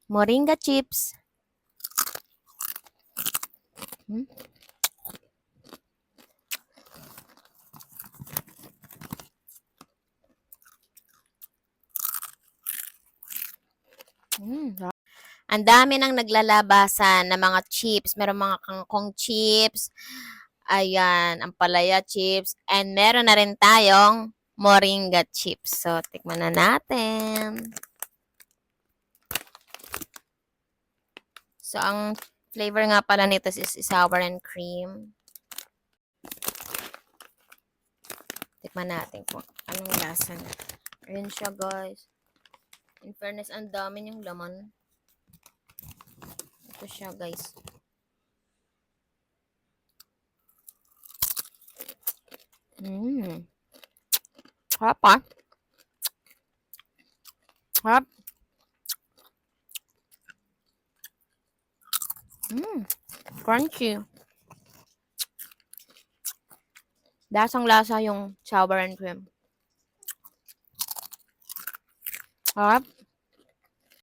Moringa chips. Hmm? Ang dami ng naglalabasan na mga chips. Meron mga kangkong chips. Ayan, ampalaya chips. And meron na rin tayong moringa chips. So, tikman na natin. So, ang flavor nga pala nito is sour and cream. Tikman natin kung anong lasa na. Ayan siya, guys. In fairness, ang dami niyang laman. Ito siya, guys. Harap ah. Harap. Crunchy. Lasang-lasa yung sour and cream. Harap.